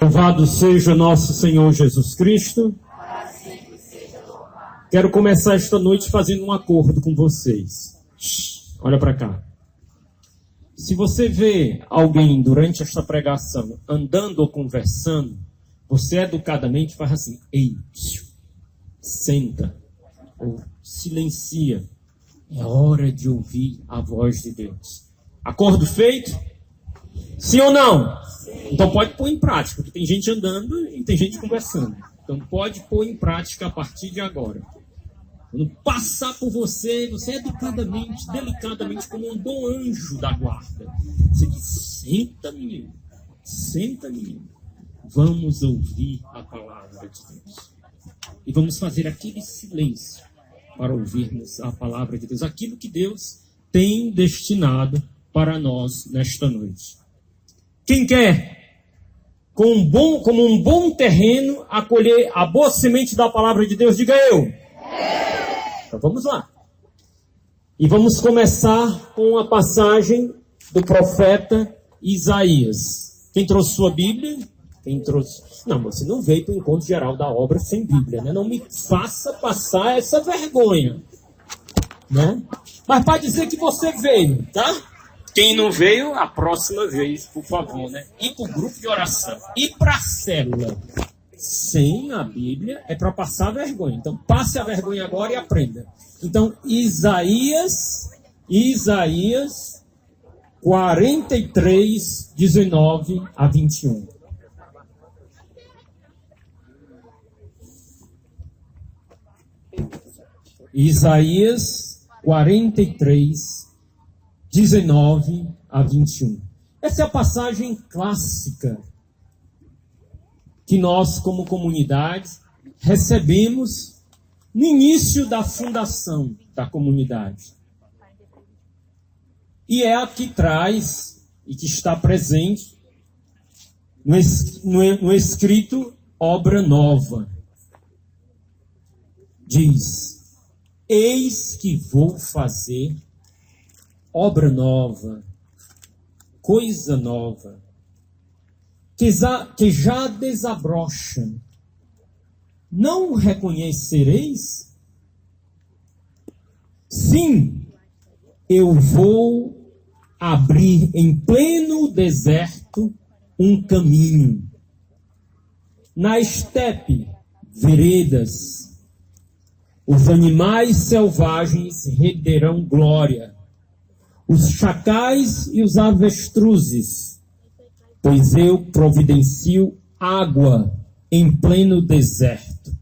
Louvado seja nosso Senhor Jesus Cristo. Quero começar esta noite fazendo um acordo com vocês. Olha para cá. Se você vê alguém durante esta pregação andando ou conversando, você educadamente faz assim: ei, senta, ou silencia. É hora de ouvir a voz de Deus. Acordo feito? Sim ou não? Então pode pôr em prática, porque tem gente andando e tem gente conversando. Então pode pôr em prática a partir de agora. Quando passar por você, você educadamente, delicadamente, como um bom anjo da guarda. Você diz: senta, menino. Senta, menino. Vamos ouvir a palavra de Deus. E vamos fazer aquele silêncio para ouvirmos a palavra de Deus. Aquilo que Deus tem destinado para nós nesta noite. Quem quer, como um bom terreno, acolher a boa semente da palavra de Deus, diga eu. Então vamos lá. E vamos começar com a passagem do profeta Isaías. Quem trouxe sua Bíblia? Quem trouxe? Não, você não veio para o encontro geral da obra sem Bíblia, né? Não me faça passar essa vergonha, né? Mas para dizer que você veio, tá? Quem não veio, a próxima vez, por favor, né? Ir para o grupo de oração, ir para a célula sem a Bíblia é para passar vergonha. Então passe a vergonha agora e aprenda. Então Isaías 43, 19 a 21. Isaías 43, 19 a 21. Essa é a passagem clássica que nós, como comunidade, recebemos no início da fundação da comunidade. E é a que traz e que está presente no escrito Obra Nova. Diz: eis que vou fazer obra nova, coisa nova, que já desabrocha. Não reconhecereis? Sim, eu vou abrir em pleno deserto um caminho. Na estepe, veredas. Os animais selvagens renderão glória, os chacais e os avestruzes, pois eu providencio água em pleno deserto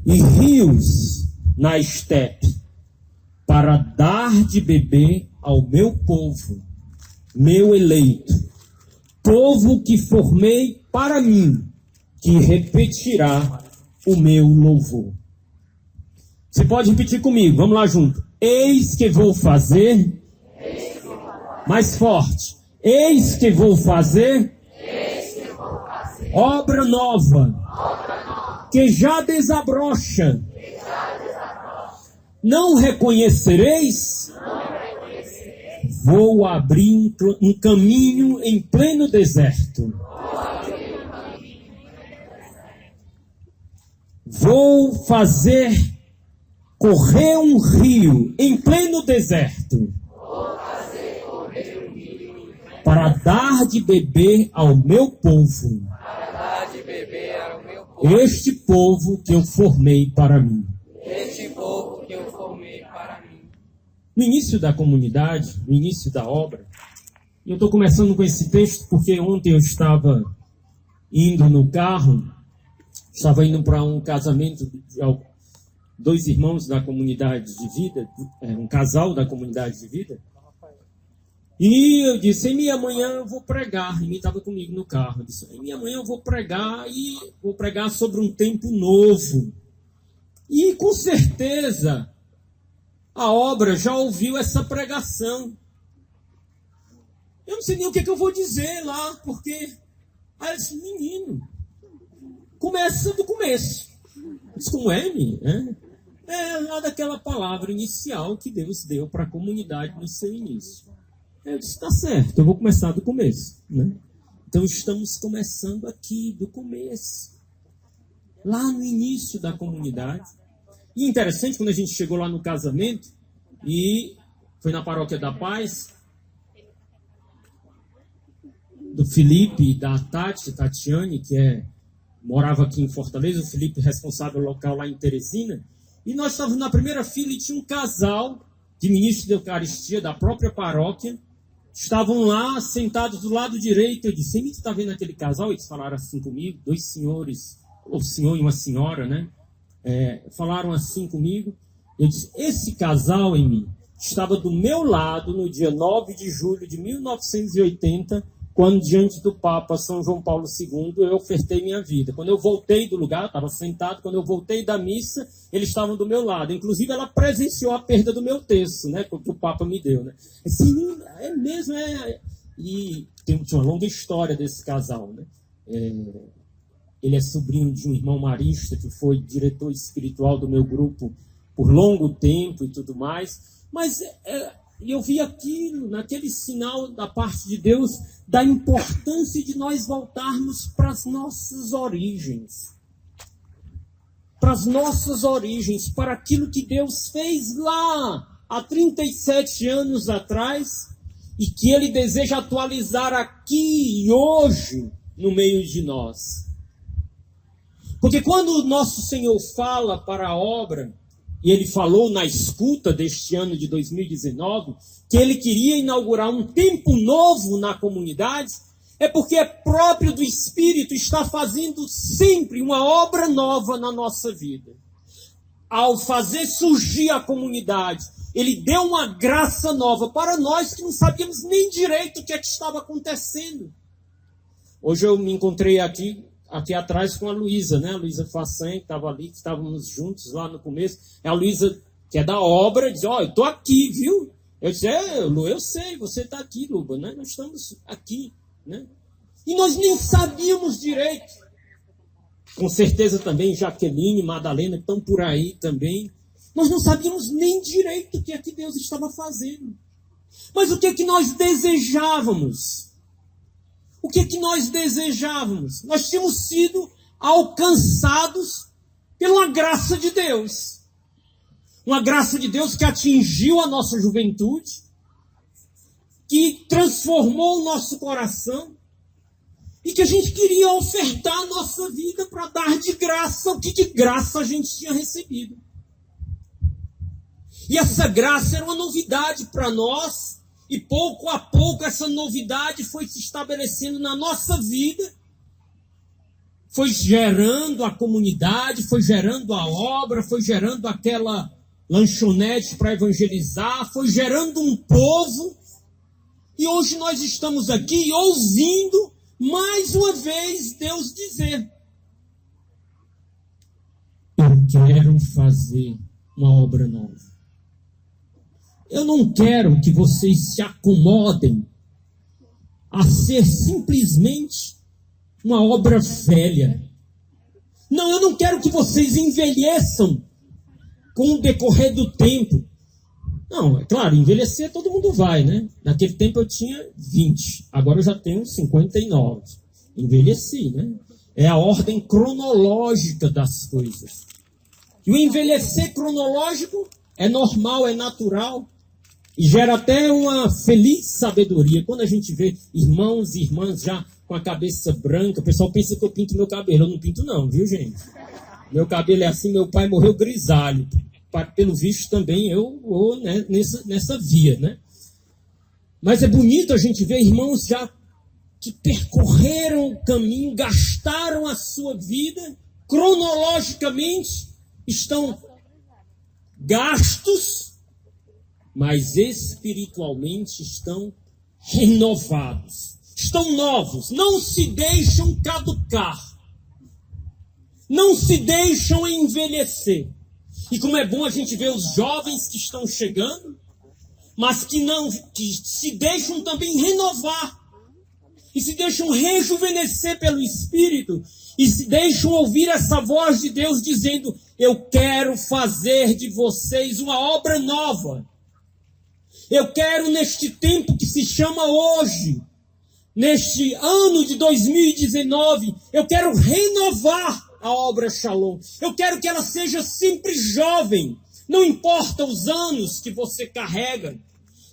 e rios na estepe, para dar de beber ao meu povo, meu eleito, povo que formei para mim, que repetirá o meu louvor. Você pode repetir comigo, vamos lá junto. Eis que vou fazer, mais forte. Eis que vou fazer, obra nova, que já desabrocha. Não reconhecereis? Vou abrir um caminho em pleno deserto. Vou fazer correr um rio em pleno deserto, para dar de beber ao meu povo, este povo que eu formei para mim. No início da comunidade, no início da obra, e eu estou começando com esse texto porque ontem eu estava indo no carro, estava indo para um casamento de dois irmãos da comunidade de vida, um casal da comunidade de vida, e eu disse: Emi, amanhã eu vou pregar. Emi estava comigo no carro. Eu disse: Emi, amanhã eu vou pregar, e vou pregar sobre um tempo novo. E com certeza a obra já ouviu essa pregação. Eu não sei nem o que eu vou dizer lá, porque... Aí eu disse: menino, começa do começo. Eu disse: como é, Emi? É lá daquela palavra inicial que Deus deu para a comunidade no seu início. Eu disse: tá certo, eu vou começar do começo, né? Então estamos começando aqui, do começo, lá no início da comunidade. E interessante, quando a gente chegou lá no casamento, e foi na Paróquia da Paz, do Felipe e da Tatiane, que morava aqui em Fortaleza, o Felipe responsável local lá em Teresina, e nós estávamos na primeira fila e tinha um casal de ministros da Eucaristia da própria paróquia, estavam lá sentados do lado direito. Eu disse: você está vendo aquele casal? Eles falaram assim comigo, dois senhores, o senhor e uma senhora, né? Falaram assim comigo. Eu disse: esse casal, Emi, estava do meu lado no dia 9 de julho de 1980, quando diante do Papa São João Paulo II eu ofertei minha vida. Quando eu voltei do lugar, eu estava sentado, quando eu voltei da missa, eles estavam do meu lado. Inclusive ela presenciou a perda do meu terço, né, que o Papa me deu. Né? Assim, é mesmo, E tinha uma longa história desse casal. Né? Ele é sobrinho de um irmão marista, que foi diretor espiritual do meu grupo por longo tempo e tudo mais. Mas eu vi aquilo, naquele sinal da parte de Deus, da importância de nós voltarmos para as nossas origens. Para as nossas origens, para aquilo que Deus fez lá há 37 anos atrás e que Ele deseja atualizar aqui e hoje no meio de nós. Porque quando o nosso Senhor fala para a obra, e Ele falou na escuta deste ano de 2019, que Ele queria inaugurar um tempo novo na comunidade, é porque é próprio do Espírito estar fazendo sempre uma obra nova na nossa vida. Ao fazer surgir a comunidade, Ele deu uma graça nova para nós que não sabíamos nem direito o que estava acontecendo. Hoje eu me encontrei aqui atrás com a Luísa, né? A Luísa Façanha, que estava ali, que estávamos juntos lá no começo. É a Luísa, que é da obra, diz: eu estou aqui, viu? Eu disse: Lu, eu sei, você está aqui, Luba, né? Nós estamos aqui, né? E nós nem sabíamos direito. Com certeza também Jaqueline, Madalena, que estão por aí também. Nós não sabíamos nem direito o que é que Deus estava fazendo. Mas o que é que nós desejávamos? O que é que nós desejávamos? Nós tínhamos sido alcançados pela graça de Deus. Uma graça de Deus que atingiu a nossa juventude, que transformou o nosso coração e que a gente queria ofertar a nossa vida para dar de graça o que de graça a gente tinha recebido. E essa graça era uma novidade para nós. E pouco a pouco essa novidade foi se estabelecendo na nossa vida, foi gerando a comunidade, foi gerando a obra, foi gerando aquela lanchonete para evangelizar, foi gerando um povo. E hoje nós estamos aqui ouvindo mais uma vez Deus dizer: eu quero fazer uma obra nova. Eu não quero que vocês se acomodem a ser simplesmente uma obra velha. Não, eu não quero que vocês envelheçam com o decorrer do tempo. Não, é claro, envelhecer todo mundo vai, né? Naquele tempo eu tinha 20, agora eu já tenho 59. Envelheci, né? É a ordem cronológica das coisas. E o envelhecer cronológico é normal, é natural. E gera até uma feliz sabedoria. Quando a gente vê irmãos e irmãs já com a cabeça branca, o pessoal pensa que eu pinto meu cabelo. Eu não pinto não, viu, gente? Meu cabelo é assim, meu pai morreu grisalho. Pelo visto também eu vou, né, nessa via, né? Mas é bonito a gente ver irmãos já que percorreram o caminho, gastaram a sua vida, cronologicamente estão gastos, mas espiritualmente estão renovados, estão novos, não se deixam caducar, não se deixam envelhecer. E como é bom a gente ver os jovens que estão chegando, mas que se deixam também renovar, e se deixam rejuvenescer pelo Espírito, e se deixam ouvir essa voz de Deus dizendo: eu quero fazer de vocês uma obra nova. Eu quero, neste tempo que se chama hoje, neste ano de 2019, eu quero renovar a obra Shalom. Eu quero que ela seja sempre jovem. Não importa os anos que você carrega.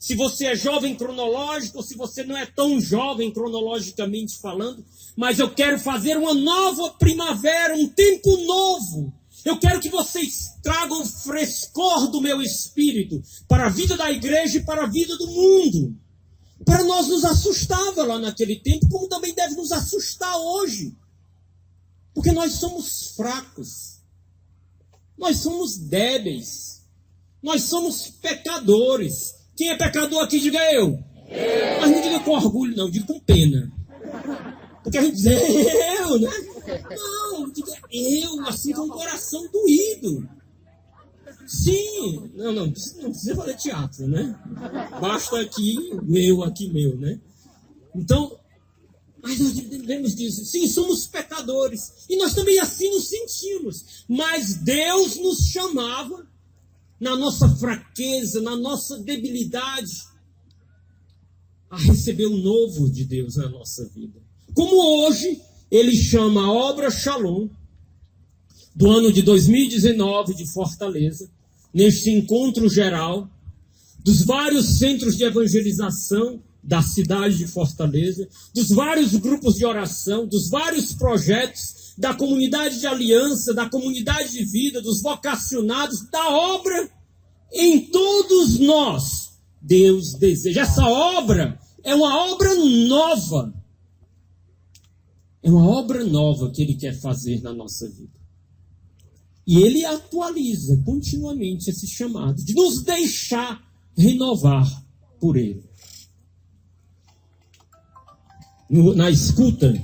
Se você é jovem cronológico ou se você não é tão jovem cronologicamente falando. Mas eu quero fazer uma nova primavera, um tempo novo. Eu quero que vocês tragam o frescor do meu espírito para a vida da igreja e para a vida do mundo. Para nós nos assustava lá naquele tempo, como também deve nos assustar hoje. Porque nós somos fracos. Nós somos débeis. Nós somos pecadores. Quem é pecador aqui, diga eu. Mas não diga com orgulho, não, diga com pena. Porque a gente diz, eu, né? Não, diga eu, assim com o coração doído. Sim, não precisa fazer teatro, né? Basta aqui, meu, né? Então, mas nós devemos dizer, sim, somos pecadores. E nós também assim nos sentimos. Mas Deus nos chamava, na nossa fraqueza, na nossa debilidade, a receber o novo de Deus na nossa vida. Como hoje, Ele chama a obra Shalom, do ano de 2019 de Fortaleza, neste encontro geral, dos vários centros de evangelização da cidade de Fortaleza, dos vários grupos de oração, dos vários projetos, da comunidade de aliança, da comunidade de vida, dos vocacionados, da obra em todos nós. Deus deseja. Essa obra é uma obra nova. É uma obra nova que Ele quer fazer na nossa vida. E Ele atualiza continuamente esse chamado de nos deixar renovar por Ele. Na escuta,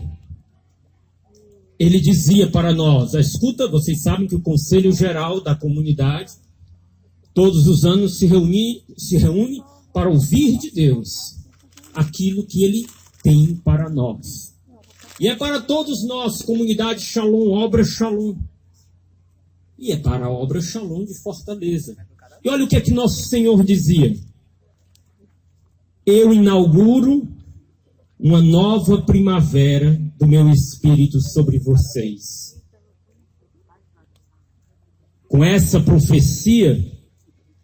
Ele dizia para nós, a escuta, vocês sabem que o Conselho Geral da Comunidade, todos os anos se reúne para ouvir de Deus aquilo que Ele tem para nós. E é para todos nós, comunidade Shalom, obra Shalom. E é para a obra Shalom de Fortaleza. E olha o que é que nosso Senhor dizia. Eu inauguro uma nova primavera do meu Espírito sobre vocês. Com essa profecia,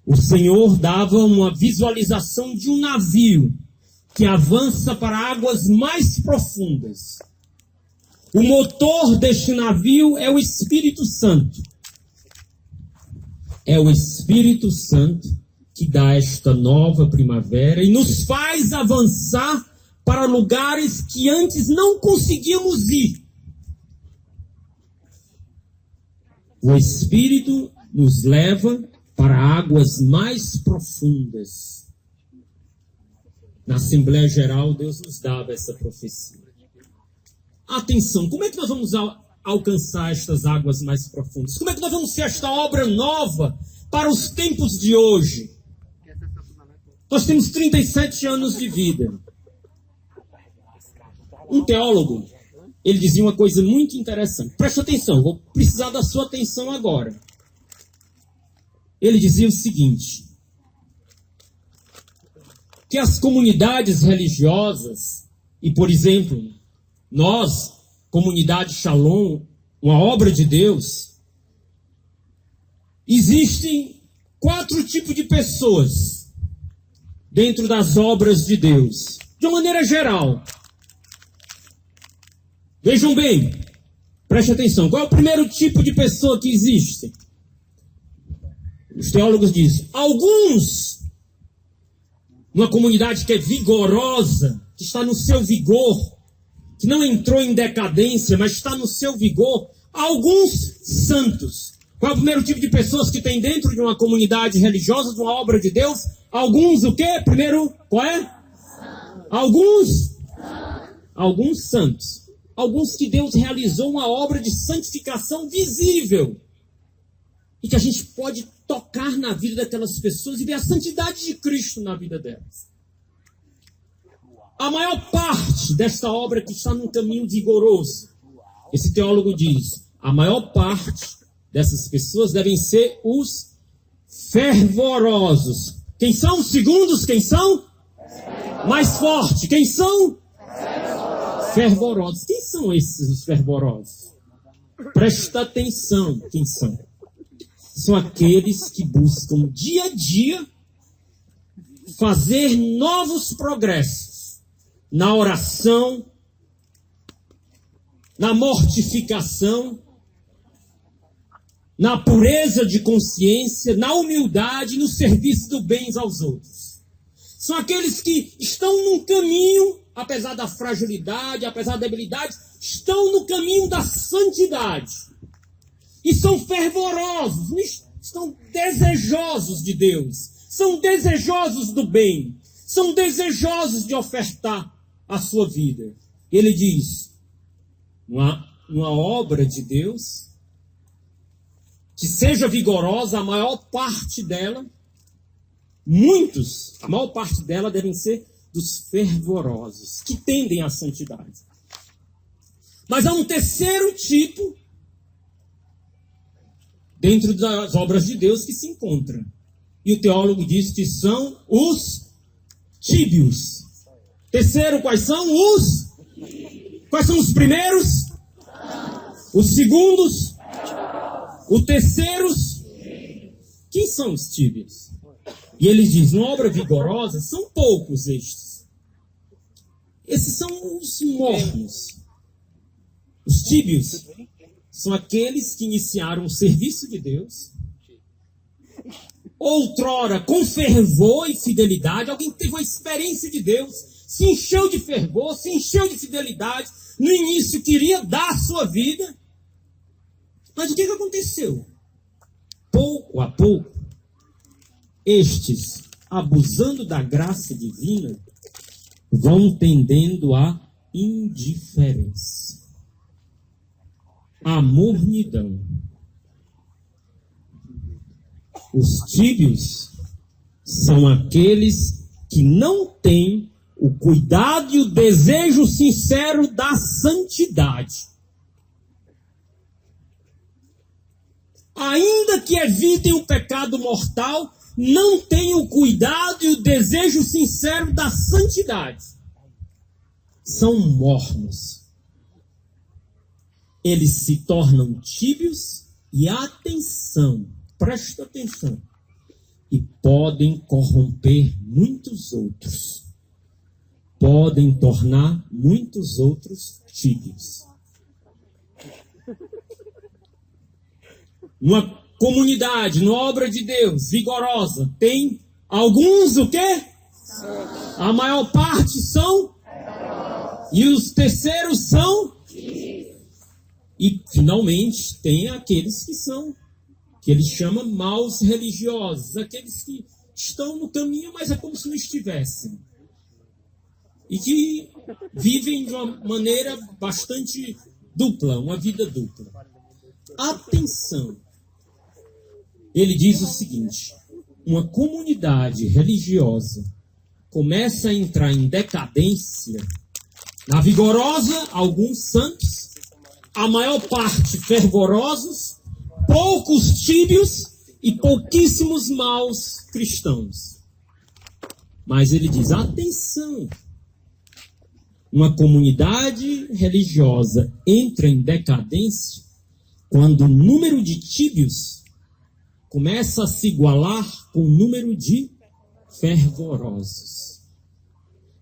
o Senhor dava uma visualização de um navio que avança para águas mais profundas. O motor deste navio é o Espírito Santo. É o Espírito Santo que dá esta nova primavera e nos faz avançar para lugares que antes não conseguíamos ir. O Espírito nos leva para águas mais profundas. Na Assembleia Geral, Deus nos dava essa profecia. Atenção, como é que nós vamos alcançar estas águas mais profundas? Como é que nós vamos ser esta obra nova para os tempos de hoje? Nós temos 37 anos de vida. Um teólogo, ele dizia uma coisa muito interessante. Presta atenção, vou precisar da sua atenção agora. Ele dizia o seguinte, que as comunidades religiosas, e por exemplo, nós, comunidade Shalom, uma obra de Deus, existem 4 tipos de pessoas dentro das obras de Deus, de uma maneira geral. Vejam bem, preste atenção, qual é o primeiro tipo de pessoa que existe? Os teólogos dizem, alguns, numa comunidade que é vigorosa, que está no seu vigor, que não entrou em decadência, mas está no seu vigor, alguns santos. Qual é o primeiro tipo de pessoas que tem dentro de uma comunidade religiosa, de uma obra de Deus? Alguns o quê? Primeiro, qual é? Alguns santos. Alguns que Deus realizou uma obra de santificação visível. E que a gente pode tocar na vida daquelas pessoas e ver a santidade de Cristo na vida delas. A maior parte desta obra que está num caminho vigoroso, esse teólogo diz, a maior parte dessas pessoas devem ser os fervorosos. Quem são os segundos? Quem são? Mais forte. Quem são? fervorosos. Quem são esses os fervorosos? Presta atenção, quem são? São aqueles que buscam dia a dia fazer novos progressos na oração, na mortificação, na pureza de consciência, na humildade, no serviço do bem aos outros. São aqueles que estão num caminho, apesar da fragilidade, apesar da debilidade, estão no caminho da santidade. E são fervorosos, estão desejosos de Deus, são desejosos do bem, são desejosos de ofertar a sua vida. Ele diz, uma obra de Deus que seja vigorosa, a maior parte dela, a maior parte dela devem ser dos fervorosos, que tendem à santidade. Mas há um terceiro tipo dentro das obras de Deus que se encontra. E o teólogo diz que são os tíbios. Terceiro, quais são os? Quais são os primeiros? Os segundos? Os terceiros? Quem são os tíbios? E ele diz, numa obra vigorosa, são poucos estes. Esses são os mornos. Os tíbios são aqueles que iniciaram o serviço de Deus, outrora com fervor e fidelidade. Alguém teve uma experiência de Deus, se encheu de fervor, se encheu de fidelidade, no início queria dar a sua vida, mas o que aconteceu? Pouco a pouco, estes, abusando da graça divina, vão tendendo à indiferença, à mornidão. Os tíbios são aqueles que não têm o cuidado e o desejo sincero da santidade. Ainda que evitem o pecado mortal, não têm o cuidado e o desejo sincero da santidade. São mornos. Eles se tornam tíbios e, atenção, presta atenção, e podem corromper muitos outros. Podem tornar muitos outros tíbios. Numa comunidade, numa obra de Deus vigorosa, tem alguns o quê? A maior parte são? E os terceiros são? E, finalmente, tem aqueles que ele chama maus religiosos, aqueles que estão no caminho, mas é como se não estivessem. E que vivem de uma maneira bastante dupla, uma vida dupla. Atenção! Ele diz o seguinte, uma comunidade religiosa começa a entrar em decadência, na vigorosa, alguns santos, a maior parte fervorosos, poucos tíbios e pouquíssimos maus cristãos. Mas ele diz, atenção, uma comunidade religiosa entra em decadência quando o número de tíbios começa a se igualar com o número de fervorosos.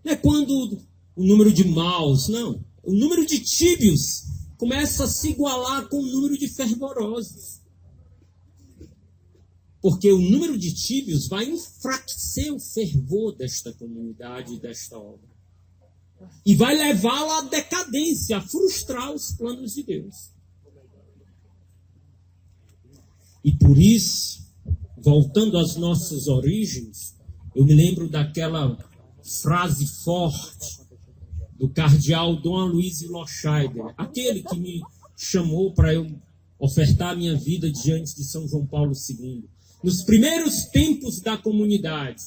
Não é quando o número de maus, não. O número de tíbios começa a se igualar com o número de fervorosos. Porque o número de tíbios vai enfraquecer o fervor desta comunidade e desta obra. E vai levá-la à decadência, a frustrar os planos de Deus. E por isso, voltando às nossas origens, eu me lembro daquela frase forte do cardeal Dom Aloysio Loscheider, aquele que me chamou para eu ofertar a minha vida diante de São João Paulo II. Nos primeiros tempos da comunidade,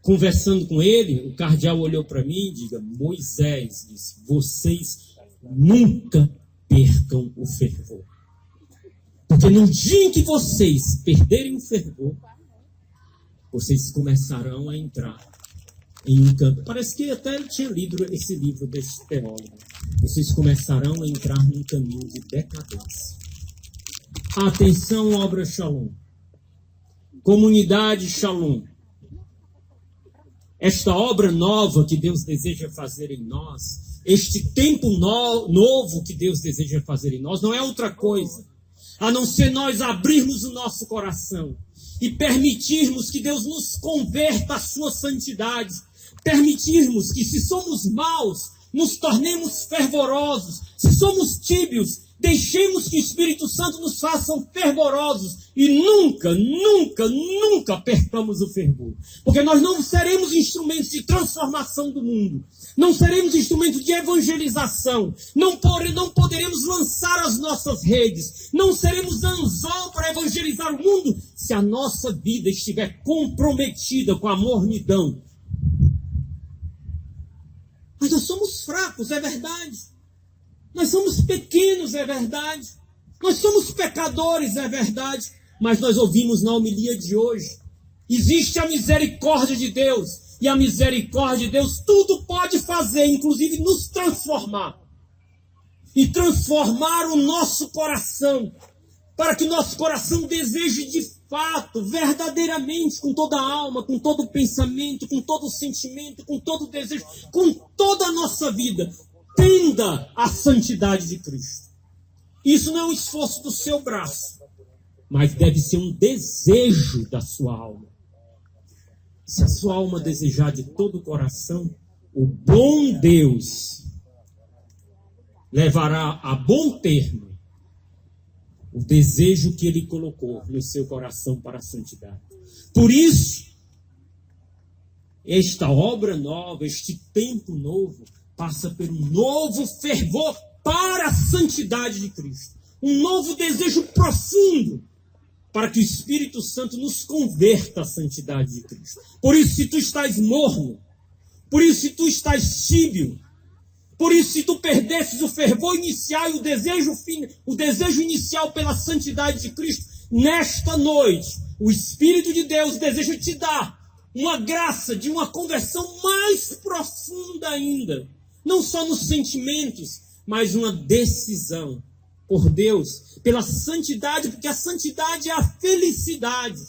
conversando com ele, o cardeal olhou para mim e disse, Moisés, disse, vocês nunca percam o fervor. Porque no dia em que vocês perderem o fervor, vocês começarão a entrar em um campo. Parece que até ele tinha lido esse livro deste teólogo. Vocês começarão a entrar num caminho de decadência. Atenção, obra Shalom. Comunidade Shalom. Esta obra nova que Deus deseja fazer em nós, este tempo novo que Deus deseja fazer em nós, não é outra coisa, a não ser nós abrirmos o nosso coração e permitirmos que Deus nos converta à sua santidade, permitirmos que, se somos maus, nos tornemos fervorosos, se somos tíbios, deixemos que o Espírito Santo nos faça fervorosos e nunca percamos o fervor. Porque nós não seremos instrumentos de transformação do mundo. Não seremos instrumentos de evangelização. Não poderemos lançar as nossas redes. Não seremos anzol para evangelizar o mundo se a nossa vida estiver comprometida com a mornidão. Mas nós somos fracos, é verdade. Nós somos pequenos, é verdade. Nós somos pecadores, é verdade. Mas nós ouvimos na homilia de hoje. Existe a misericórdia de Deus. E a misericórdia de Deus tudo pode fazer, inclusive nos transformar. E transformar o nosso coração. Para que o nosso coração deseje de fato, verdadeiramente, com toda a alma, com todo o pensamento, com todo o sentimento, com todo o desejo, com toda a nossa vida, tenda à santidade de Cristo. Isso não é um esforço do seu braço, mas deve ser um desejo da sua alma. Se a sua alma desejar de todo o coração, o bom Deus levará a bom termo o desejo que Ele colocou no seu coração para a santidade. Por isso, esta obra nova, este tempo novo, passa por um novo fervor para a santidade de Cristo. Um novo desejo profundo para que o Espírito Santo nos converta à santidade de Cristo. Por isso, se tu estás morno, por isso, se tu estás tíbio, por isso, se tu perdesses o fervor inicial e o desejo inicial pela santidade de Cristo, nesta noite, o Espírito de Deus deseja te dar uma graça de uma conversão mais profunda ainda. Não só nos sentimentos, mas uma decisão por Deus, pela santidade, porque a santidade é a felicidade.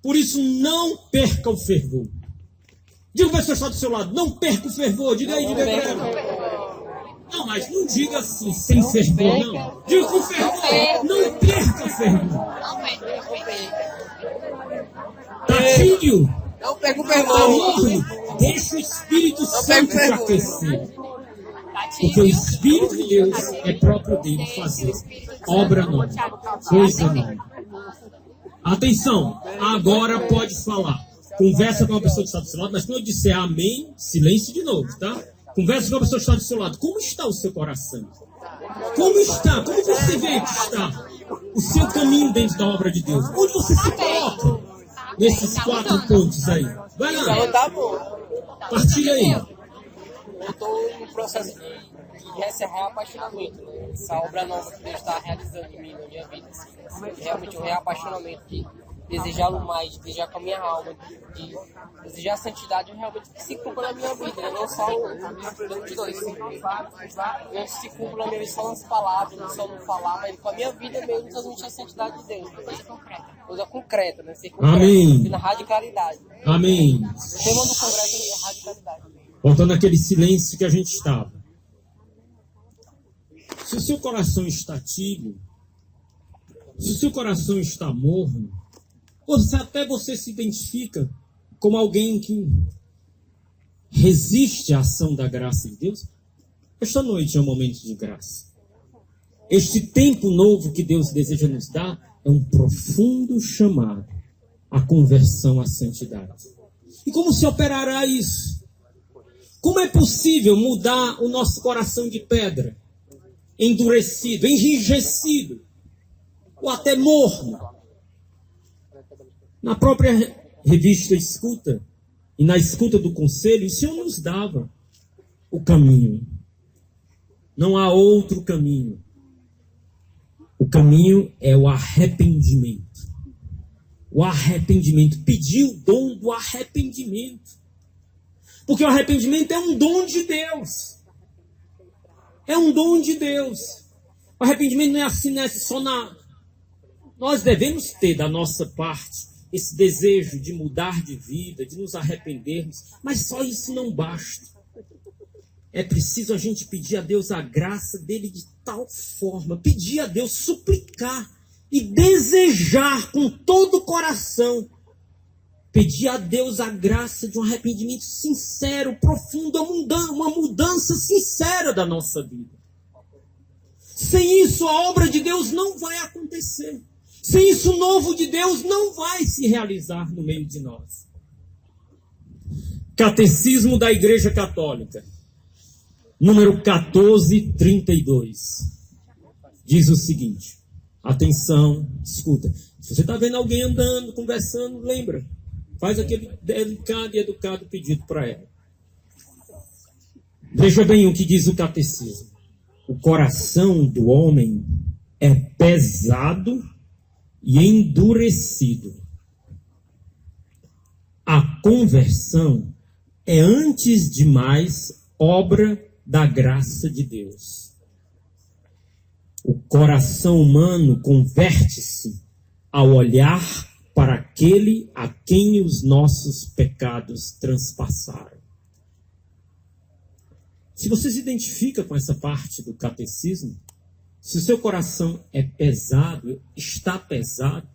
Por isso, não perca o fervor. Diga para o pessoal do seu lado, não perca o fervor. Diga aí, diga aí. Não, mas não diga assim, sem fervor, não. Diga com fervor, não perca o fervor. Tá tímido? Não perca o fervor. Deixa o Espírito Santo te aquecer. Porque o Espírito de Deus é próprio dele fazer obra nova, coisa nova. Atenção, agora pode falar. Conversa com uma pessoa que está do seu lado, mas quando eu disser amém, silêncio de novo, tá? Conversa com uma pessoa que está do seu lado. Como está o seu coração? Como está? Como você vê que está o seu caminho dentro da obra de Deus? Onde você se coloca nesses 4 pontos aí? Vai lá. Tá bom. Partilha aí. Eu estou no processo de esse reapaixonamento, né? Essa obra nova que Deus está realizando em mim, na minha vida. Assim. Realmente um reapaixonamento de desejá-lo mais, de desejar com a minha alma, de desejar a santidade realmente que se cumpra na minha vida, né? Não só os dois. Não se cumpra na minha vida só nas palavras, não só no falar, mas com a minha vida mesmo transmitir a santidade de Deus. Coisa concreta, né? Ser concreta, amém. Na radicalidade. Amém. O tema do congresso é a radicalidade. Voltando àquele silêncio que a gente estava. Se o seu coração está tíbido, se o seu coração está morno, até você se identifica como alguém que resiste à ação da graça de Deus, esta noite é um momento de graça. Este tempo novo que Deus deseja nos dar é um profundo chamado à conversão à santidade. E como se operará isso? Como é possível mudar o nosso coração de pedra, endurecido, enrijecido, ou até morno? Na própria revista Escuta, e na escuta do conselho, o Senhor nos dava o caminho. Não há outro caminho. O caminho é o arrependimento. O arrependimento. Pedir o dom do arrependimento. Porque o arrependimento é um dom de Deus. É um dom de Deus. O arrependimento não é assim, né? Só na... Nós devemos ter da nossa parte esse desejo de mudar de vida, de nos arrependermos, mas só isso não basta. É preciso a gente pedir a Deus a graça dele de tal forma, pedir a Deus, suplicar e desejar com todo o coração, pedir a Deus a graça de um arrependimento sincero, profundo, uma mudança sincera da nossa vida. Sem isso, a obra de Deus não vai acontecer. Sem isso, o novo de Deus não vai se realizar no meio de nós. Catecismo da Igreja Católica, número 1432, diz o seguinte, atenção, escuta, se você está vendo alguém andando, conversando, lembra, faz aquele delicado e educado pedido para ela. Veja bem o que diz o catecismo. O coração do homem é pesado e endurecido. A conversão é, antes de mais, obra da graça de Deus. O coração humano converte-se ao olhar para aquele a quem os nossos pecados transpassaram. Se você se identifica com essa parte do catecismo, se o seu coração é pesado, está pesado,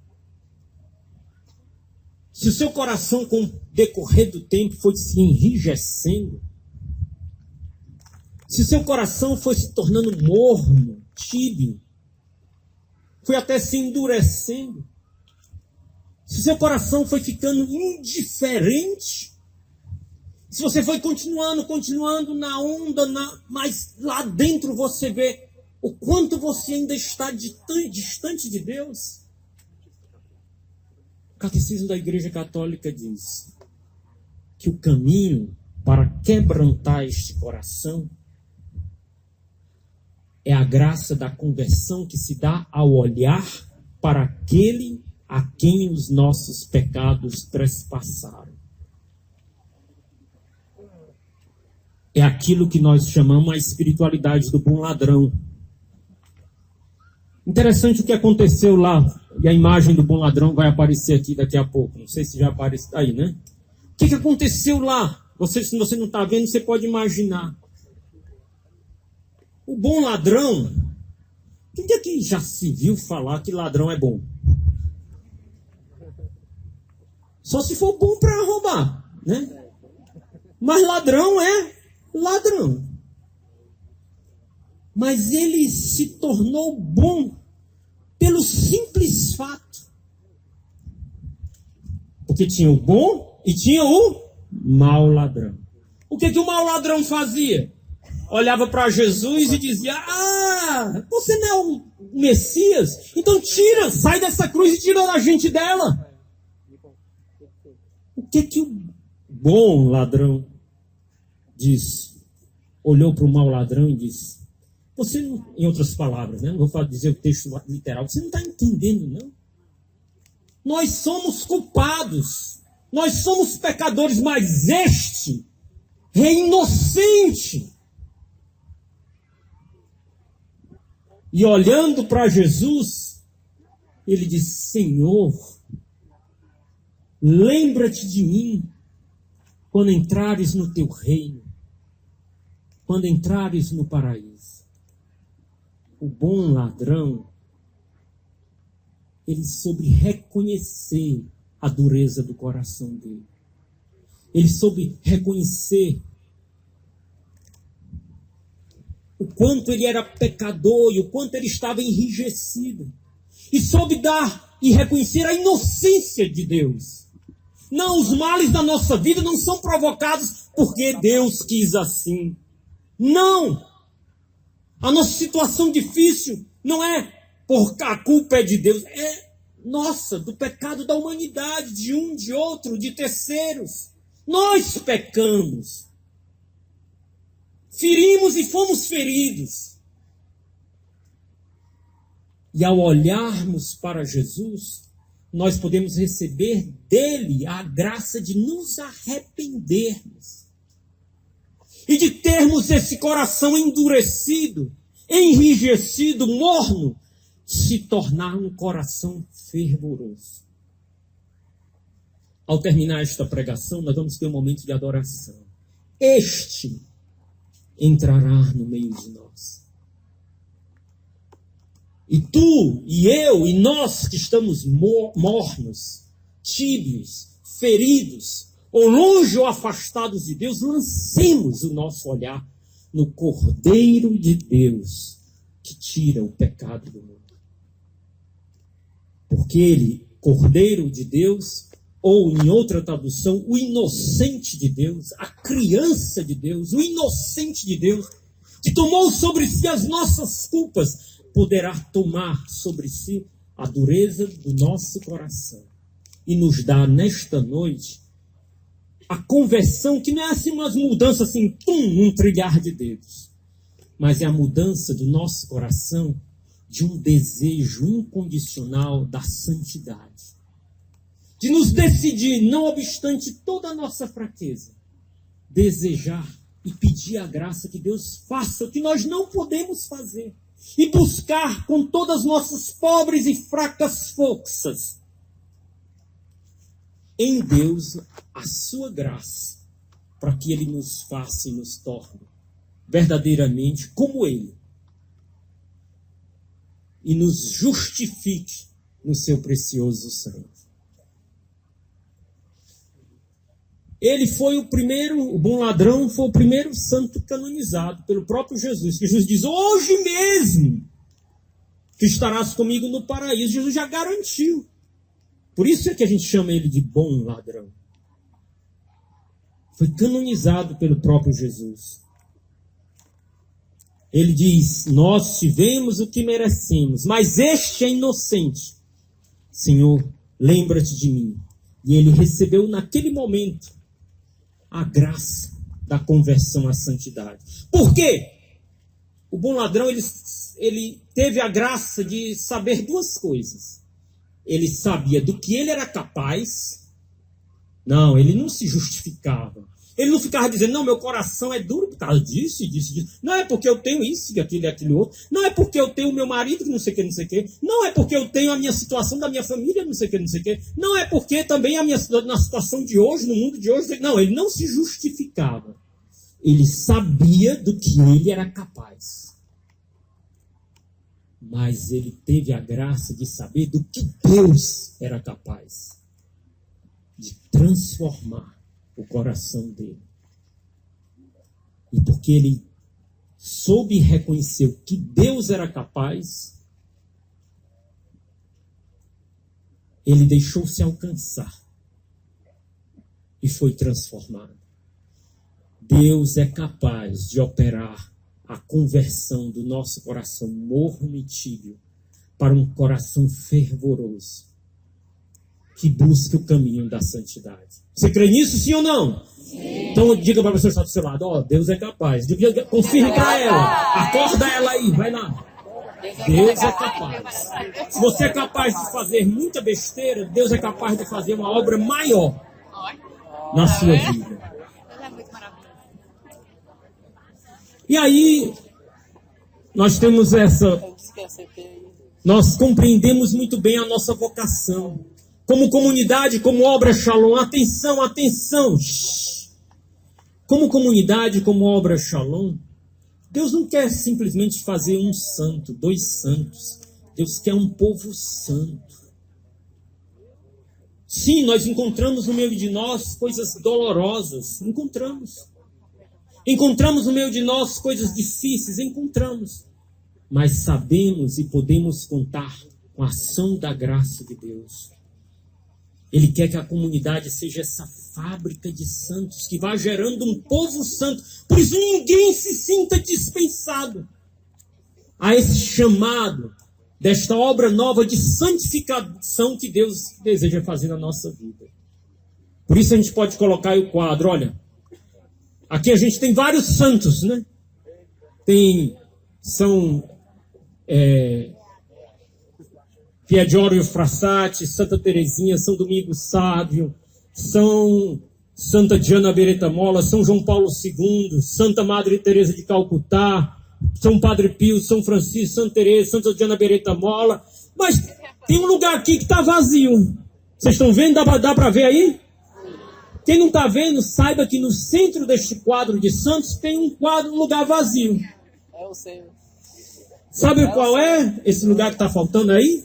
se o seu coração, com o decorrer do tempo, foi se enrijecendo, se o seu coração foi se tornando morno, tíbio, foi até se endurecendo, se o seu coração foi ficando indiferente, se você foi continuando na onda, mas lá dentro você vê o quanto você ainda está distante de Deus. O Catecismo da Igreja Católica diz que o caminho para quebrantar este coração é a graça da conversão que se dá ao olhar para aquele a quem os nossos pecados trespassaram. É aquilo que nós chamamos a espiritualidade do bom ladrão. Interessante o que aconteceu lá, e a imagem do bom ladrão vai aparecer aqui daqui a pouco. Não sei se já aparece aí, né? O que aconteceu lá? Se você não está vendo, você pode imaginar. O bom ladrão, quem é que já se viu falar que ladrão é bom? Só se for bom para roubar, né? Mas ladrão é ladrão. Mas ele se tornou bom pelo simples fato. Porque tinha o bom e tinha o mau ladrão. O que o mau ladrão fazia? Olhava para Jesus e dizia: ah, você não é o Messias? Então sai dessa cruz e tira a gente dela. O que o bom ladrão disse? Olhou para o mau ladrão e disse: você, em outras palavras, né? Não vou dizer o texto literal, você não está entendendo, não? Nós somos culpados, nós somos pecadores, mas este é inocente. E olhando para Jesus, ele disse: Senhor, lembra-te de mim quando entrares no teu reino, quando entrares no paraíso. O bom ladrão, ele soube reconhecer a dureza do coração dele. Ele soube reconhecer o quanto ele era pecador e o quanto ele estava enrijecido. E soube dar e reconhecer a inocência de Deus. Não, os males da nossa vida não são provocados porque Deus quis assim. Não! A nossa situação difícil não é porque a culpa é de Deus, é nossa, do pecado da humanidade, de um, de outro, de terceiros. Nós pecamos. Ferimos e fomos feridos. E ao olharmos para Jesus, nós podemos receber dele a graça de nos arrependermos. e de termos esse coração endurecido, enrijecido, morno, se tornar um coração fervoroso. Ao terminar esta pregação, nós vamos ter um momento de adoração. Este entrará no meio de nós. E tu, e eu, e nós que estamos mornos, tíbios, feridos, ou longe ou afastados de Deus, lancemos o nosso olhar no Cordeiro de Deus, que tira o pecado do mundo. Porque ele, Cordeiro de Deus, ou em outra tradução, o inocente de Deus, a criança de Deus, o inocente de Deus, que tomou sobre si as nossas culpas, poderá tomar sobre si a dureza do nosso coração e nos dar nesta noite a conversão, que não é assim umas mudanças assim, num trilhar de dedos, mas é a mudança do nosso coração de um desejo incondicional da santidade. De nos decidir, não obstante toda a nossa fraqueza, desejar e pedir a graça que Deus faça o que nós não podemos fazer. E buscar com todas as nossas pobres e fracas forças em Deus a sua graça, para que Ele nos faça e nos torne verdadeiramente como Ele. E nos justifique no seu precioso sangue. Ele foi o primeiro, o bom ladrão, foi o primeiro santo canonizado pelo próprio Jesus. Que Jesus diz, hoje mesmo, que estarás comigo no paraíso. Jesus já garantiu. Por isso é que a gente chama ele de bom ladrão. Foi canonizado pelo próprio Jesus. Ele diz, nós tivemos o que merecemos, mas este é inocente. Senhor, lembra-te de mim. E ele recebeu naquele momento a graça da conversão à santidade. Por quê? O bom ladrão, ele teve a graça de saber duas coisas. Ele sabia do que ele era capaz. Não, ele não se justificava. Ele não ficava dizendo, não, meu coração é duro por causa disso e disso, disso. Não é porque eu tenho isso e aquilo e aquele outro. Não é porque eu tenho o meu marido que não sei o que, não sei o que. Não é porque eu tenho a minha situação da minha família, não sei o que, não sei o que. Não é porque também na situação de hoje, no mundo de hoje. Não, ele não se justificava. Ele sabia do que ele era capaz. Mas ele teve a graça de saber do que Deus era capaz de transformar o coração dele. E porque ele soube e reconheceu que Deus era capaz, ele deixou-se alcançar e foi transformado. Deus é capaz de operar a conversão do nosso coração morno e tíbio para um coração fervoroso que busca o caminho da santidade. Você crê nisso, sim ou não? Sim. Então diga para a pessoa que está do seu lado, ó, Deus é capaz. Confirme para ela. Acorda ela aí, vai lá. Deus é capaz. Se você é capaz de fazer muita besteira, Deus é capaz de fazer uma obra maior na sua vida. E aí, nós temos nós compreendemos muito bem a nossa vocação. Como comunidade, como obra Shalom, atenção, atenção. Como comunidade, como obra Shalom, Deus não quer simplesmente fazer um santo, 2 santos. Deus quer um povo santo. Sim, nós encontramos no meio de nós coisas dolorosas. Encontramos. Encontramos no meio de nós coisas difíceis. Encontramos. Mas sabemos e podemos contar com a ação da graça de Deus. Ele quer que a comunidade seja essa fábrica de santos que vai gerando um povo santo. Por isso ninguém se sinta dispensado a esse chamado desta obra nova de santificação que Deus deseja fazer na nossa vida. Por isso a gente pode colocar aí o quadro, olha. Aqui a gente tem vários santos, né? São Piediório Frassati, Santa Teresinha, São Domingos Sávio, São Santa Diana Beretta Molla, São João Paulo II, Santa Madre Teresa de Calcutá, São Padre Pio, São Francisco, Santa Teresa, Santa Diana Beretta Molla. Mas tem um lugar aqui que está vazio. Vocês estão vendo? Dá para ver aí? Quem não está vendo, saiba que no centro deste quadro de santos tem um lugar vazio. Eu sei. Sabe qual é esse lugar que está faltando aí?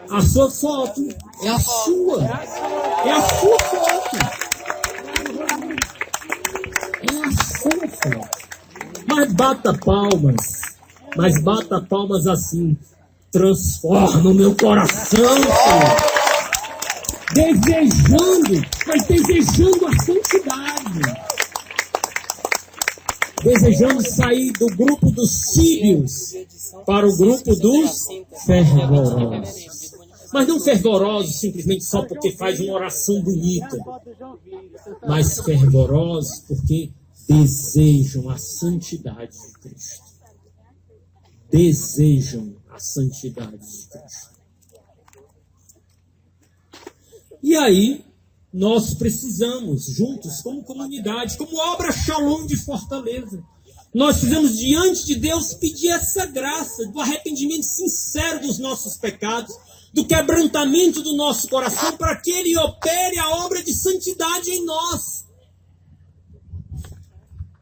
A sua foto. É a sua. É a sua foto. É a sua foto. Mas bata palmas. Mas bata palmas assim. Transforma o meu coração, Senhor. Desejando, mas desejando a santidade. Desejando sair do grupo dos sírios para o grupo dos fervorosos. Mas não fervorosos simplesmente só porque faz uma oração bonita, mas fervorosos porque desejam a santidade de Cristo. Desejam a santidade de Cristo. E aí, nós precisamos, juntos, como comunidade, como obra Shalom de Fortaleza, nós precisamos, diante de Deus, pedir essa graça, do arrependimento sincero dos nossos pecados, do quebrantamento do nosso coração, para que Ele opere a obra de santidade em nós.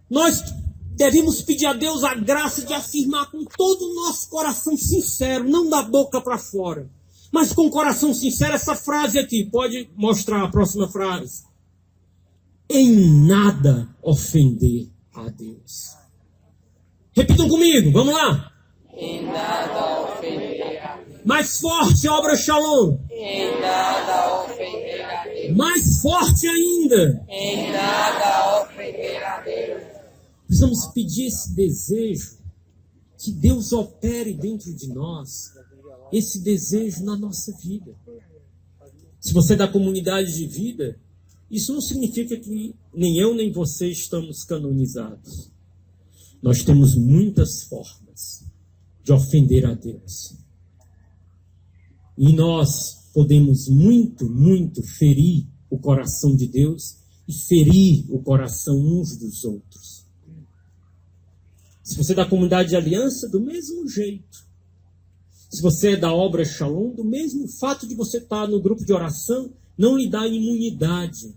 Nós devemos pedir a Deus a graça de afirmar com todo o nosso coração sincero, não da boca para fora, mas com o coração sincero, essa frase aqui. Pode mostrar a próxima frase. Em nada ofender a Deus. Repitam comigo, vamos lá. Em nada ofender a Deus. Mais forte, obra Shalom. Em nada ofender a Deus. Mais forte ainda. Em nada ofender a Deus. Precisamos pedir esse desejo, que Deus opere dentro de nós, esse desejo na nossa vida. Se você é da comunidade de vida, isso não significa que nem eu nem você estamos canonizados. Nós temos muitas formas de ofender a Deus. E nós podemos muito ferir o coração de Deus e ferir o coração uns dos outros. Se você é da comunidade de aliança, do mesmo jeito. Se você é da obra Shalom, do mesmo fato de você estar no grupo de oração, não lhe dá imunidade.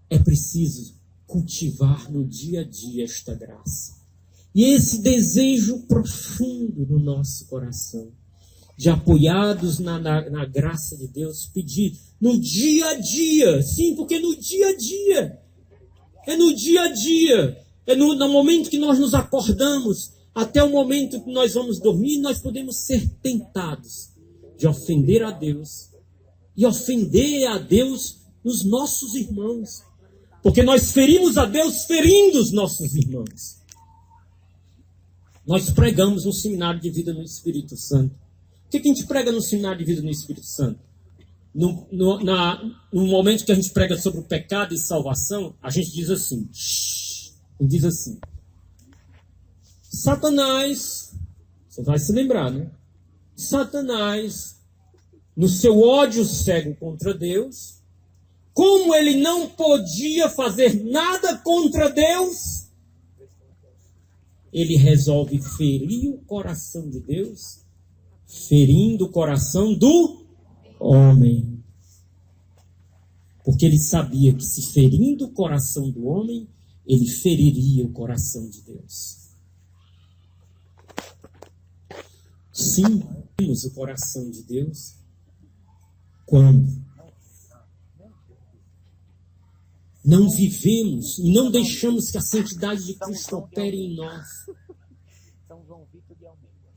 É preciso cultivar no dia a dia esta graça. E esse desejo profundo no nosso coração, de apoiados na graça de Deus, pedir no dia a dia. Sim, porque no dia a dia. É no dia a dia. É no momento que nós nos acordamos, até o momento que nós vamos dormir, nós podemos ser tentados de ofender a Deus. E ofender a Deus nos nossos irmãos. Porque nós ferimos a Deus ferindo os nossos irmãos. Nós pregamos um seminário de vida no Espírito Santo. O que a gente prega no seminário de vida no Espírito Santo? No momento que a gente prega sobre o pecado e salvação, a gente diz assim... Diz assim... Satanás, você vai se lembrar, né? Satanás, no seu ódio cego contra Deus, como ele não podia fazer nada contra Deus, ele resolve ferir o coração de Deus, ferindo o coração do homem. Porque ele sabia que se ferindo o coração do homem, ele feriria o coração de Deus. Sim, temos o coração de Deus quando não vivemos e não deixamos que a santidade de Cristo opere em nós.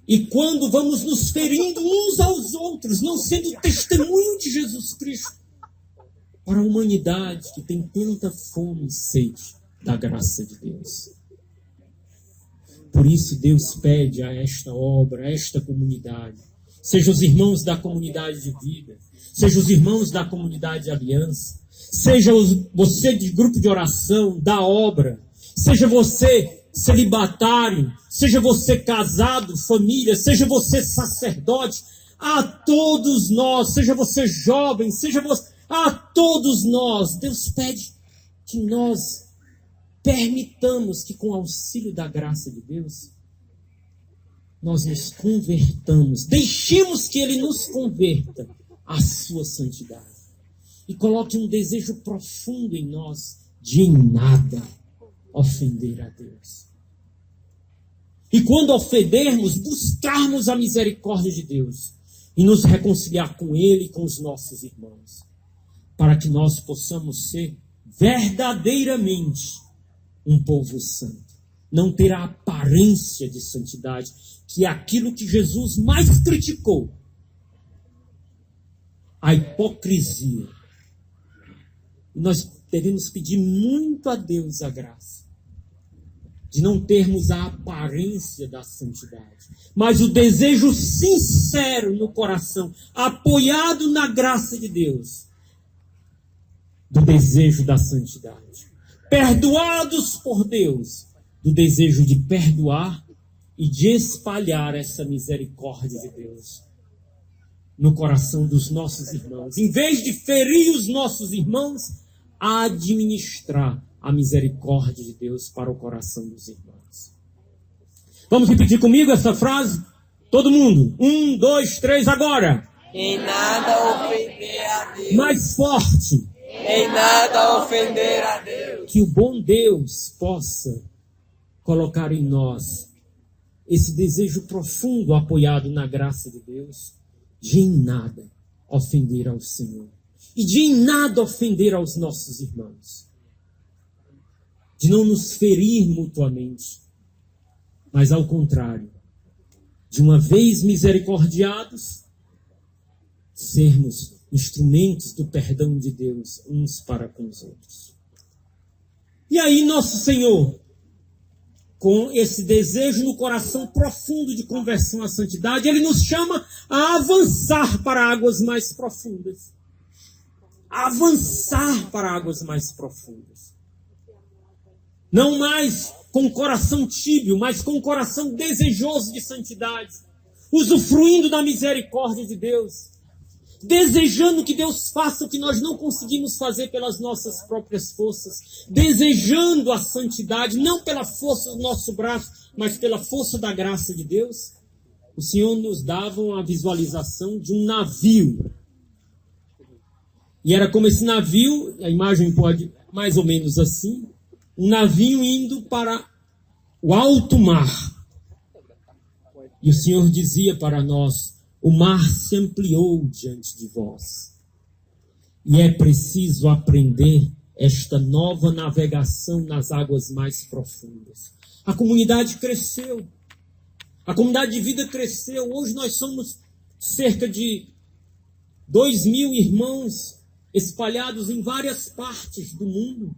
E quando vamos nos ferindo uns aos outros, não sendo testemunho de Jesus Cristo para a humanidade que tem tanta fome e sede da graça de Deus. Por isso Deus pede a esta obra, a esta comunidade, seja os irmãos da comunidade de vida, seja os irmãos da comunidade de aliança, seja você de grupo de oração, da obra, seja você celibatário, seja você casado, família, seja você sacerdote, a todos nós, seja você jovem, seja você, a todos nós. Deus pede que nós permitamos que, com o auxílio da graça de Deus, nós nos convertamos. Deixemos que Ele nos converta à sua santidade. E coloque um desejo profundo em nós de em nada ofender a Deus. E quando ofendermos, buscarmos a misericórdia de Deus e nos reconciliar com Ele e com os nossos irmãos, para que nós possamos ser verdadeiramente um povo santo. Não ter a aparência de santidade, que é aquilo que Jesus mais criticou. A hipocrisia. E nós devemos pedir muito a Deus a graça de não termos a aparência da santidade, mas o desejo sincero no coração, apoiado na graça de Deus, do desejo da santidade. Perdoados por Deus, do desejo de perdoar e de espalhar essa misericórdia de Deus no coração dos nossos irmãos. Em vez de ferir os nossos irmãos, administrar a misericórdia de Deus para o coração dos irmãos. Vamos repetir comigo essa frase? Todo mundo. 1, 2, 3, agora. Em nada ofender a Deus. Mais forte. Em nada ofender a Deus. Que o bom Deus possa colocar em nós esse desejo profundo, apoiado na graça de Deus, de em nada ofender ao Senhor. E de em nada ofender aos nossos irmãos. De não nos ferir mutuamente, mas ao contrário, de uma vez misericordiados, sermos instrumentos do perdão de Deus uns para com os outros. E aí nosso Senhor, com esse desejo no coração profundo de conversão à santidade, Ele nos chama a avançar para águas mais profundas. A avançar para águas mais profundas. Não mais com o coração tíbio, mas com o coração desejoso de santidade, usufruindo da misericórdia de Deus, desejando que Deus faça o que nós não conseguimos fazer pelas nossas próprias forças, desejando a santidade, não pela força do nosso braço, mas pela força da graça de Deus. O Senhor nos dava uma visualização de um navio. E era como esse navio, a imagem pode mais ou menos assim, um navio indo para o alto mar. E o Senhor dizia para nós: o mar se ampliou diante de vós. E é preciso aprender esta nova navegação nas águas mais profundas. A comunidade cresceu. A comunidade de vida cresceu. Hoje nós somos cerca de 2.000 irmãos espalhados em várias partes do mundo.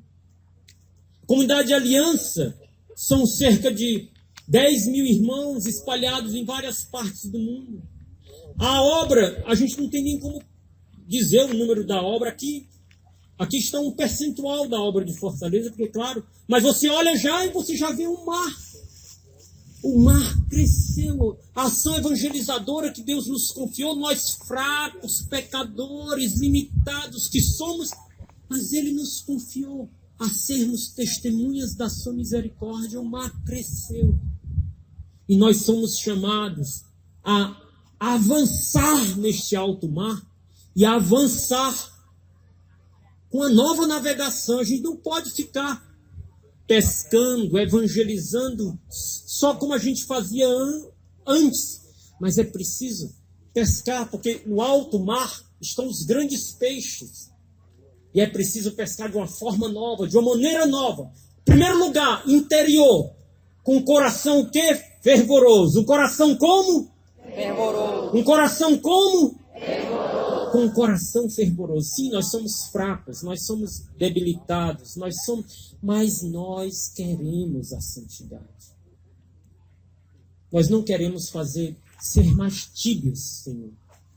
A comunidade de aliança são cerca de 10.000 irmãos espalhados em várias partes do mundo. A obra, a gente não tem nem como dizer o número da obra aqui. Aqui está um percentual da obra de Fortaleza, porque claro, mas você olha já e você já vê um mar. O mar cresceu. A ação evangelizadora que Deus nos confiou, nós fracos, pecadores, limitados que somos, mas Ele nos confiou a sermos testemunhas da sua misericórdia. O mar cresceu. E nós somos chamados a avançar neste alto mar e a avançar com a nova navegação. A gente não pode ficar pescando, evangelizando só como a gente fazia antes, mas é preciso pescar, porque no alto mar estão os grandes peixes e é preciso pescar de uma forma nova, de uma maneira nova. Em primeiro lugar, interior, com o coração o quê? Fervoroso. Um coração como? Fervoroso. Um coração como? Fervoroso. Com um coração fervoroso. Sim, nós somos fracos, nós somos debilitados, mas nós queremos a santidade. Nós não queremos ser mais tíbios, Senhor.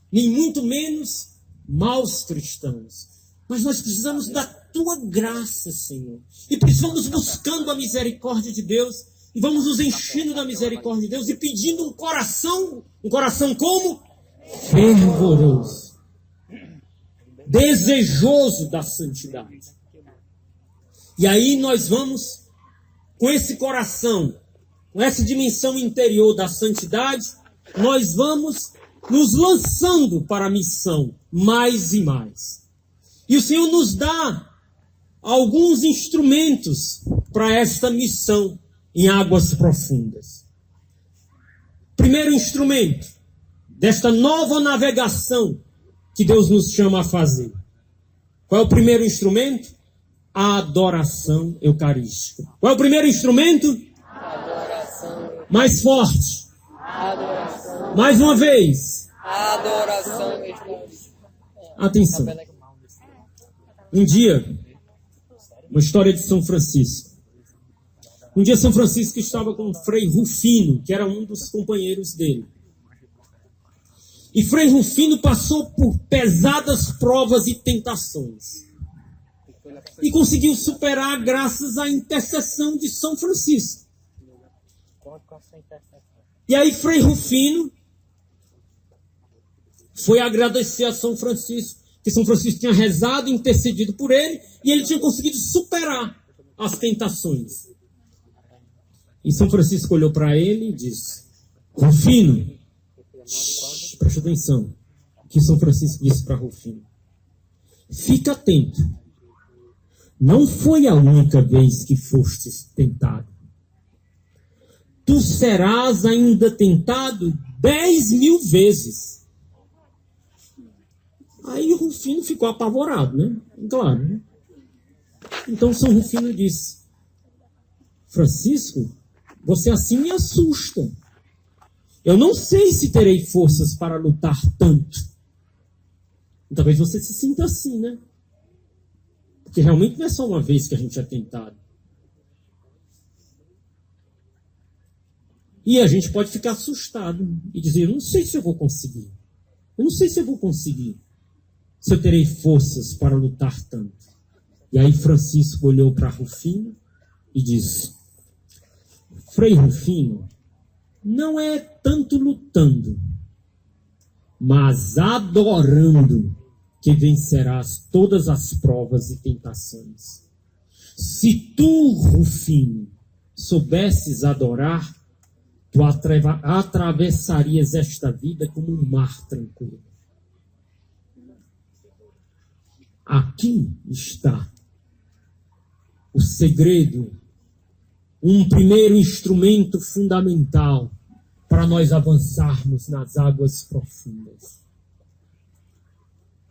Nem muito menos maus cristãos. Mas nós precisamos da Tua graça, Senhor. E precisamos buscando a misericórdia de Deus. E vamos nos enchendo da misericórdia de Deus e pedindo um coração como? Fervoroso. desejoso da santidade. E aí nós vamos, com esse coração, com essa dimensão interior da santidade, nós vamos nos lançando para a missão, mais e mais. E o Senhor nos dá alguns instrumentos para esta missão em águas profundas. Primeiro instrumento desta nova navegação que Deus nos chama a fazer. Qual é o primeiro instrumento? A adoração eucarística. Qual é o primeiro instrumento? Adoração. Mais forte. Adoração. Mais uma vez. Adoração. Atenção. Um dia, uma história de São Francisco. Um dia São Francisco estava com Frei Rufino, que era um dos companheiros dele. E Frei Rufino passou por pesadas provas e tentações. E conseguiu superar graças à intercessão de São Francisco. E aí Frei Rufino foi agradecer a São Francisco, que São Francisco tinha rezado e intercedido por ele, e ele tinha conseguido superar as tentações. E São Francisco olhou para ele e disse: Rufino, presta atenção, o que São Francisco disse para Rufino: fica atento, não foi a única vez que fostes tentado. Tu serás ainda tentado 10.000 vezes. Aí o Rufino ficou apavorado, né? Claro, né? Então São Rufino disse: Francisco, você assim me assusta. Eu não sei se terei forças para lutar tanto. E talvez você se sinta assim, né? Porque realmente não é só uma vez que a gente é tentado. E a gente pode ficar assustado e dizer: eu não sei se eu vou conseguir. Eu não sei se eu vou conseguir. Se eu terei forças para lutar tanto. E aí Francisco olhou para Rufino e disse: Frei Rufino, não é tanto lutando, mas adorando que vencerás todas as provas e tentações. Se tu, Rufino, soubesses adorar, tu atravessarias esta vida como um mar tranquilo. Aqui está o segredo, um primeiro instrumento fundamental para nós avançarmos nas águas profundas.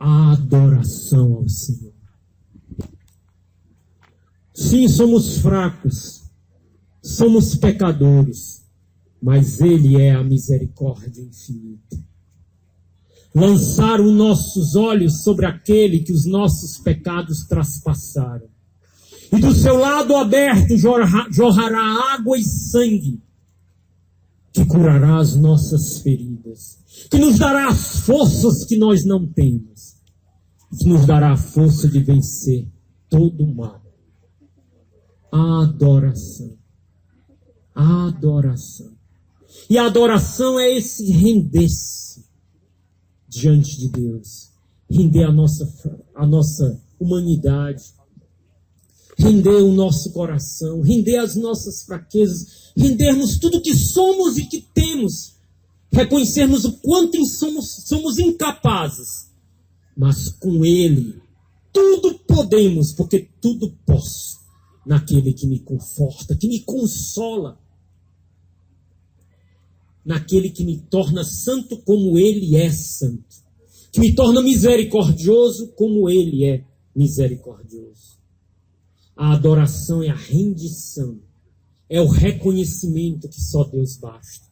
A adoração ao Senhor. Sim, somos fracos, somos pecadores, mas Ele é a misericórdia infinita. Lançar os nossos olhos sobre aquele que os nossos pecados traspassaram. E do seu lado aberto jorrará água e sangue, que curará as nossas feridas, que nos dará as forças que nós não temos, que nos dará a força de vencer todo o mal. A adoração. A adoração. E a adoração é esse render-se diante de Deus, render a nossa humanidade, render o nosso coração, render as nossas fraquezas, rendermos tudo que somos e que temos, reconhecermos o quanto somos incapazes, mas com Ele tudo podemos, porque tudo posso naquele que me conforta, que me consola, naquele que me torna santo como Ele é santo, que me torna misericordioso como Ele é misericordioso. A adoração é a rendição, é o reconhecimento que só Deus basta.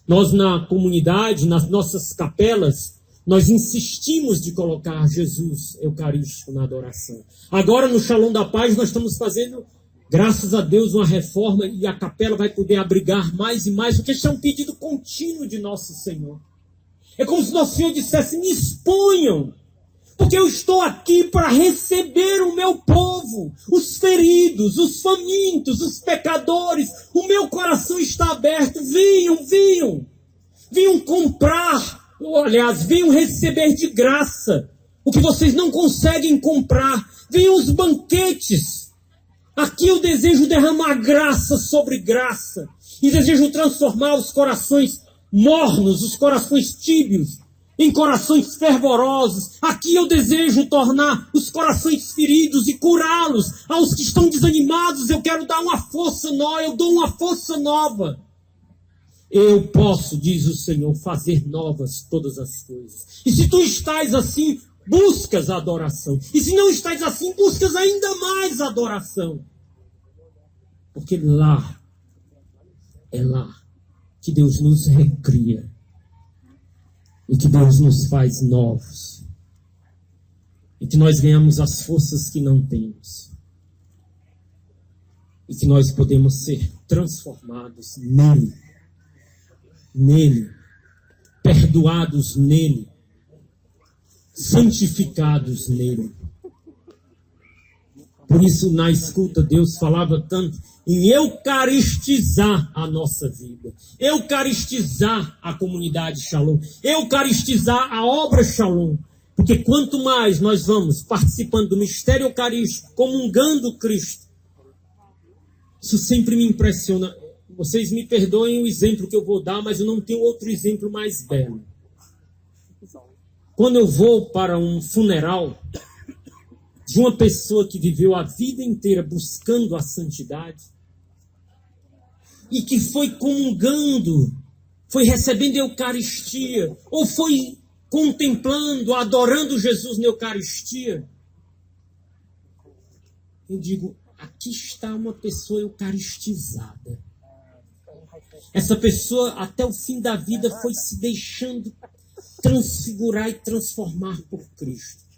Nós na comunidade, nas nossas capelas, nós insistimos de colocar Jesus Eucarístico na adoração. Agora no Shalom da Paz nós estamos fazendo, graças a Deus, uma reforma e a capela vai poder abrigar mais e mais, porque isso é um pedido contínuo de nosso Senhor. É como se nosso Senhor dissesse: me exponham, porque eu estou aqui para receber o meu povo, os feridos, os famintos, os pecadores. O meu coração está aberto. Venham comprar, aliás, venham receber de graça o que vocês não conseguem comprar. Venham os banquetes. Aqui eu desejo derramar graça sobre graça. E desejo transformar os corações mornos, os corações tíbios, em corações fervorosos. Aqui eu desejo tornar os corações feridos e curá-los. Aos que estão desanimados, eu quero dar uma força nova, eu dou uma força nova. Eu posso, diz o Senhor, fazer novas todas as coisas. E se tu estás assim, buscas a adoração. E se não estás assim, buscas ainda mais adoração. Porque lá, é lá que Deus nos recria. E que Deus nos faz novos. E que nós ganhamos as forças que não temos. E que nós podemos ser transformados nele. Nele. Perdoados nele. Santificados nele. Por isso, na escuta, Deus falava tanto em eucaristizar a nossa vida, eucaristizar a comunidade Shalom, eucaristizar a obra Shalom. Porque quanto mais nós vamos participando do mistério eucarístico, comungando Cristo, isso sempre me impressiona. Vocês me perdoem o exemplo que eu vou dar, mas eu não tenho outro exemplo mais belo. Quando eu vou para um funeral de uma pessoa que viveu a vida inteira buscando a santidade e que foi comungando, foi recebendo a Eucaristia, ou foi contemplando, adorando Jesus na Eucaristia, eu digo, aqui está uma pessoa eucaristizada. Essa pessoa, até o fim da vida, foi se deixando transfigurar e transformar por Cristo.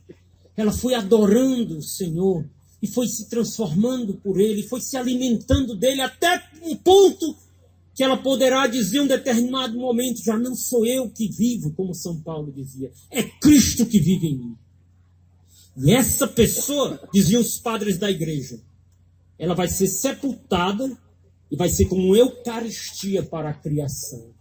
Ela foi adorando o Senhor e foi se transformando por Ele, foi se alimentando dEle até um ponto que ela poderá dizer em um determinado momento, já não sou eu que vivo, como São Paulo dizia, é Cristo que vive em mim. E essa pessoa, diziam os padres da igreja, ela vai ser sepultada e vai ser como Eucaristia para a criação.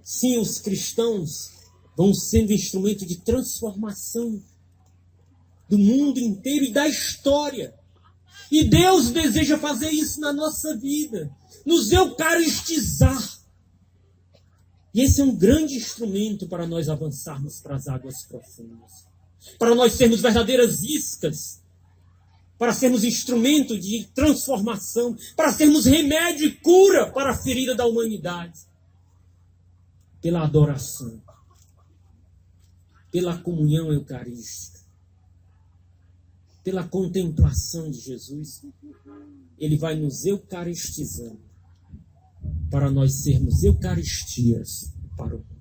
Sim, os cristãos vão sendo instrumento de transformação do mundo inteiro e da história. E Deus deseja fazer isso na nossa vida, nos eucaristizar. E esse é um grande instrumento para nós avançarmos para as águas profundas, para nós sermos verdadeiras iscas, para sermos instrumento de transformação, para sermos remédio e cura para a ferida da humanidade. Pela adoração, pela comunhão eucarística, pela contemplação de Jesus, Ele vai nos eucaristizando para nós sermos eucaristias para o mundo.